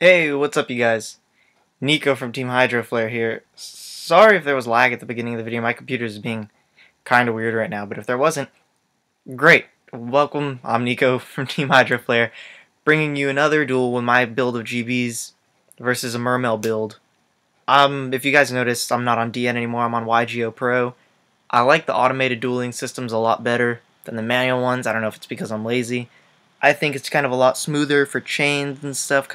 Hey, what's up you guys? Nico from Team Hydroflare here. Sorry if there was lag at the beginning of the video. My computer is being kind of weird right now, but if there wasn't, great. Welcome, I'm Nico from Team Hydroflare, bringing you another duel with my build of GBs versus a Mermail build. If you guys noticed, I'm not on DN anymore, I'm on YGO Pro. I like the automated dueling systems a lot better than the manual ones. I don't know if it's because I'm lazy. I think it's kind of a lot smoother for chains and stuff,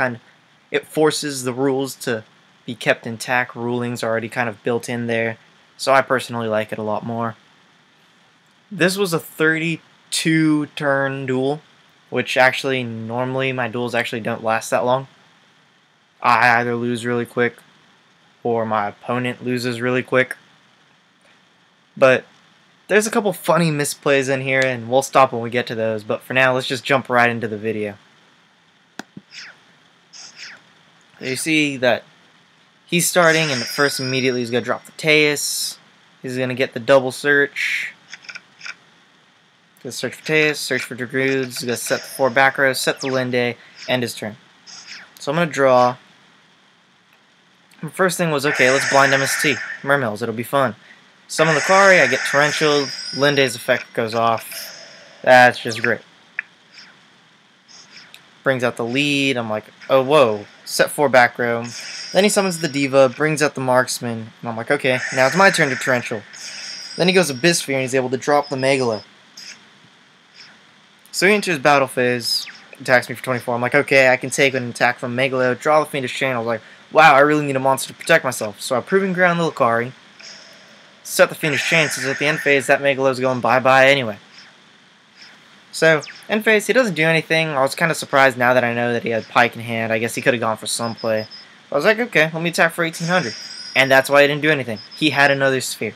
it forces the rules to be kept intact. Rulings are already kind of built in there, so I personally like it a lot more. This was a 32 turn duel, which actually normally my duels actually don't last that long. I either lose really quick or my opponent loses really quick. But there's a couple funny misplays in here, and we'll stop when we get to those, but for now let's just jump right into the video. You see that he's starting, and first immediately he's going to drop the Teus. He's going to get the double search. Going to search for Teus, search for Druids. He's going to set the 4 back rows, set the Linde, end his turn. So I'm going to draw. The first thing was, okay, let's blind MST. Mermails, it'll be fun. Summon the Kari, I get Torrential. Linde's effect goes off. That's just great. Brings out the lead. I'm like, oh, whoa. Set 4 back row. Then he summons the Diva, brings out the Marksman, and I'm like, okay, now it's my turn to Torrential. Then he goes Abysphere, and he's able to drop the Megalo. So he enters battle phase, attacks me for 24. I'm like, okay, I can take an attack from Megalo, draw the Fiendish Chain. I was like, wow, I really need a monster to protect myself. So I Proving Ground the Lucarii, set the Fiendish Chain, since at the end phase, that Megalo's going bye-bye anyway. So, end phase, he doesn't do anything. I was kind of surprised now that I know that he had Pike in hand. I guess he could have gone for some play. I was like, okay, let me attack for 1800. And that's why he didn't do anything. He had another sphere.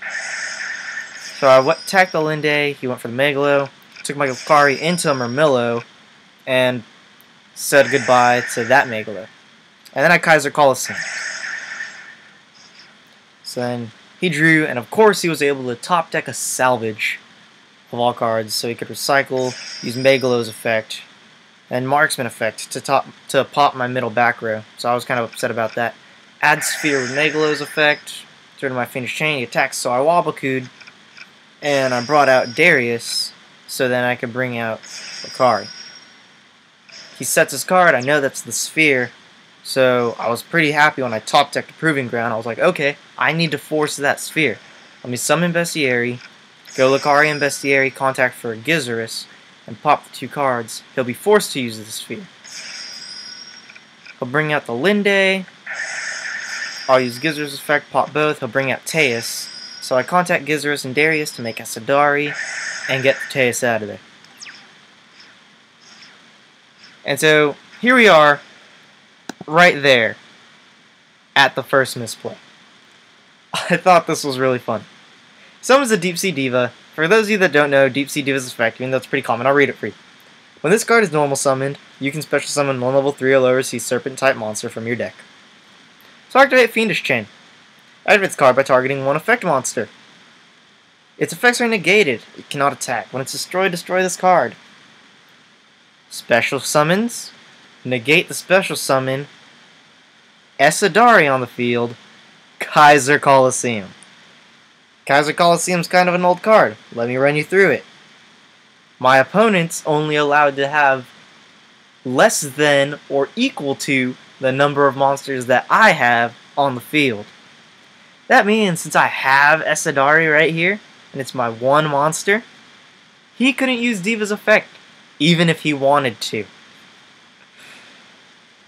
So I attacked the Linde, he went for the Megalo, took my Lucarii into a Murmillo, and said goodbye to that Megalo. And then I Kaiser Colosseum. So then he drew, and of course he was able to top deck a Salvage of all cards, so he could recycle, use Megalo's effect, and Marksman effect to pop my middle back row. So I was kind of upset about that. Add Sphere with Megalo's effect, turn to my Fiendish Chain, he attacks, so I Wabaku'd, and I brought out Darius, so then I could bring out Lucarii. He sets his card, I know that's the Sphere, so I was pretty happy when I top decked the Proving Ground. I was like, okay, I need to force that Sphere. Let me summon Bestiary, go Lucarii and Bestiary, contact for Gizaris, and pop the 2 cards. He'll be forced to use the Sphere. He'll bring out the Linde. I'll use Gizaris' effect, pop both. He'll bring out Teus. So I contact Gizaris and Darius to make a Sadari and get Teus out of there. And so, here we are, right there, at the first misplay. I thought this was really fun. Summons a Deep Sea Diva. For those of you that don't know, Deep Sea Diva's effect, even though it's pretty common, I'll read it for you. When this card is normal summoned, you can special summon one level 3 or lower sea serpent type monster from your deck. So activate Fiendish Chain. Activate this card by targeting one effect monster. Its effects are negated. It cannot attack. When it's destroyed, destroy this card. Special summons. Negate the special summon. Esadari on the field. Kaiser Colosseum. Kaiser Colosseum's kind of an old card. Let me run you through it. My opponent's only allowed to have less than or equal to the number of monsters that I have on the field. That means since I have Esadari right here, and it's my one monster, he couldn't use Diva's effect, even if he wanted to.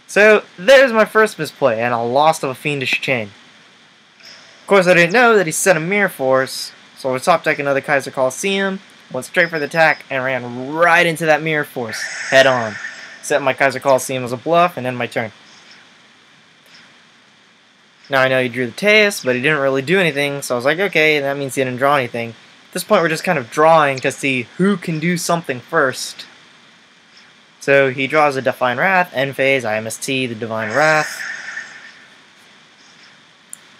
So, there's my first misplay, and a loss of a Fiendish Chain. Of course, I didn't know that he set a Mirror Force, so I top deck another Kaiser Colosseum, went straight for the attack, and ran right into that Mirror Force, head on. Set my Kaiser Colosseum as a bluff, and end my turn. Now I know he drew the Teus, but he didn't really do anything, so I was like, okay, that means he didn't draw anything. At this point, we're just kind of drawing to see who can do something first. So he draws a Divine Wrath, end phase, I MST the Divine Wrath.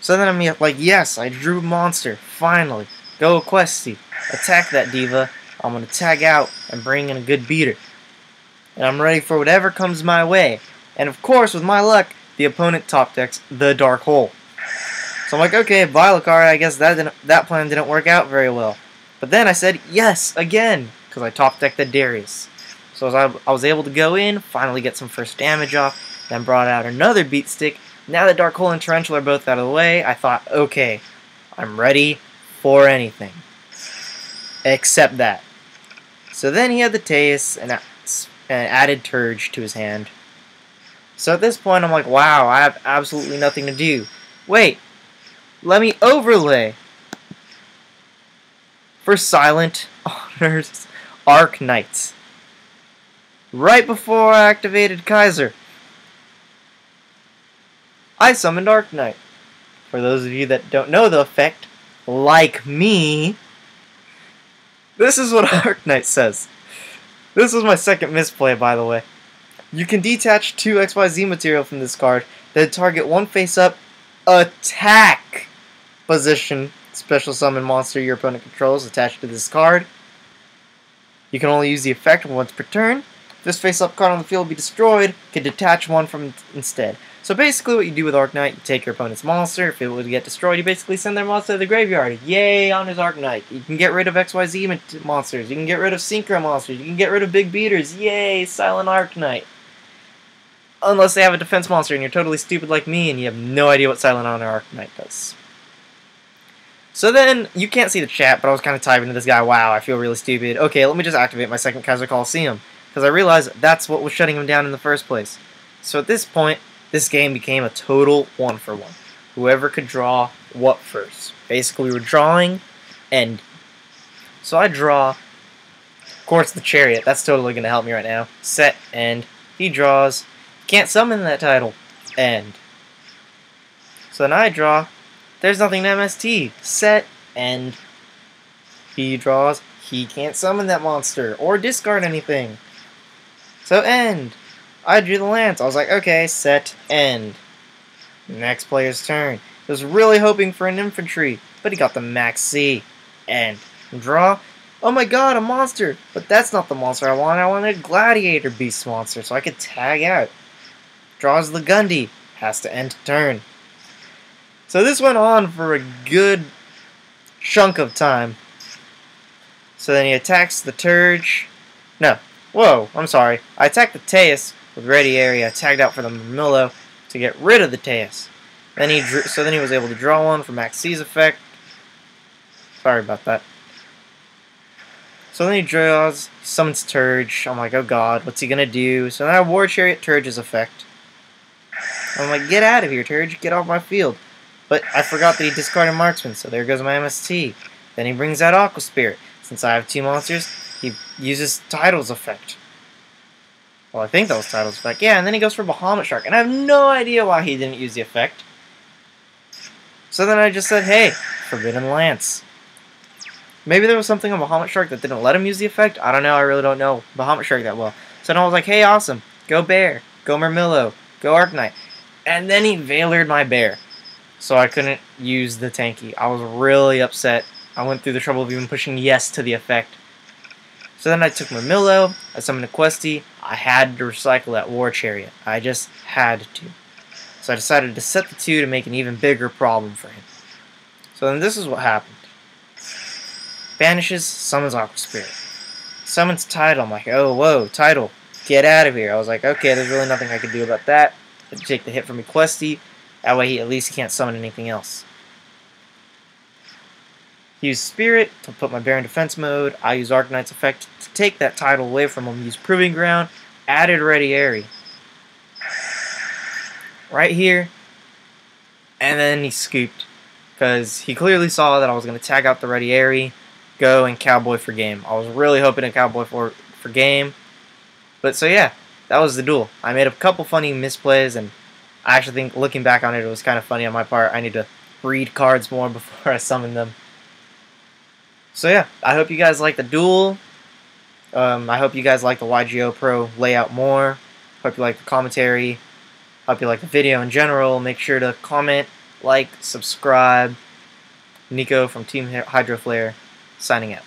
So then I'm like, yes, I drew monster, finally. Go Questy, attack that Diva, I'm going to tag out and bring in a good beater. And I'm ready for whatever comes my way. And of course, with my luck, the opponent top decks the Dark Hole. So I'm like, okay, Vileplume, I guess that plan didn't work out very well. But then I said yes again, because I top decked the Darius. So I was able to go in, finally get some first damage off, then brought out another Beat Stick. Now that Dark Hole and Tarantula are both out of the way, I thought, okay, I'm ready for anything. Except that. So then he had the Teus and added Turge to his hand. So at this point, I'm like, wow, I have absolutely nothing to do. Wait, let me overlay for Silent Honors Arc Knights. Right before I activated Kaiser, I summoned Arc Knight. For those of you that don't know the effect, like me, this is what Arc Knight says. This was my second misplay, by the way. You can detach 2 XYZ material from this card, then target one face-up attack position special summon monster your opponent controls attached to this card. You can only use the effect once per turn. If this face-up card on the field be destroyed, you can detach one from it instead. So basically what you do with Arc Knight, you take your opponent's monster. If it would get destroyed, you basically send their monster to the graveyard. Yay on his Arc Knight. You can get rid of XYZ monsters. You can get rid of Synchro monsters. You can get rid of big beaters. Yay, Silent Arc Knight. Unless they have a defense monster and you're totally stupid like me and you have no idea what Silent Arc Knight does. So then, you can't see the chat, but I was kind of typing to this guy, wow, I feel really stupid. Okay, let me just activate my second Kaiser Coliseum. Because I realized that's what was shutting him down in the first place. So at this point, this game became a total 1-for-1. Whoever could draw what first. Basically, we were drawing end. So I draw, of course, the Chariot. That's totally going to help me right now. Set, end. He draws. Can't summon that title. End. So then I draw. There's nothing to MST. Set, end. He draws. He can't summon that monster or discard anything. So end. I drew the Lance. I was like, okay, set, end. Next player's turn. He was really hoping for an infantry, but he got the Max C. End. Draw. Oh my god, a monster! But that's not the monster I wanted. I wanted a Gladiator Beast monster, so I could tag out. Draws the Gundy. Has to end turn. So this went on for a good chunk of time. So then he attacks the Turge. No. Whoa, I'm sorry. I attacked the Teus with Ready Area. I tagged out for the Mermails to get rid of the Teus. Then he was able to draw one for Max C's effect. Sorry about that. So then he draws, summons Turge. I'm like, oh god, what's he gonna do? So then I War Chariot Turge's effect. I'm like, get out of here, Turge. Get off my field. But I forgot that he discarded Marksman, so there goes my MST. Then he brings out Aqua Spirit. Since I have 2 monsters, he uses Tidal's effect. Well, I think that was Tidal's effect. Yeah, and then he goes for Bahamut Shark, and I have no idea why he didn't use the effect. So then I just said, hey, Forbidden Lance. Maybe there was something on Bahamut Shark that didn't let him use the effect. I don't know, I really don't know Bahamut Shark that well. So then I was like, hey, awesome. Go Bear. Go Mermails. Go Arc Knight. And then he Veilered my Bear. So I couldn't use the tanky. I was really upset. I went through the trouble of even pushing yes to the effect. So then I took Mermails, I summoned a Questie. I had to recycle that War Chariot. I just had to. So I decided to set the 2 to make an even bigger problem for him. So then this is what happened. Banishes, summons Aqua Spirit. Summons Tidal. I'm like, oh, whoa, Tidal, get out of here. I was like, okay, there's really nothing I can do about that. I'd take the hit from a Questie. That way, at least he can't summon anything else. Use Spirit to put my Bear in defense mode. I use Arc Knight's effect to take that title away from him. Use Proving Ground. Added Ready Airy. Right here. And then he scooped. Because he clearly saw that I was going to tag out the Ready Airy, go and Cowboy for game. I was really hoping to Cowboy for game. But so yeah, that was the duel. I made a couple funny misplays, and I actually think, looking back on it, it was kind of funny on my part. I need to read cards more before I summon them. So yeah, I hope you guys like the duel. I hope you guys like the YGO Pro layout more. Hope you like the commentary. Hope you like the video in general. Make sure to comment, like, subscribe. Nico from Team Hydro Flare, signing out.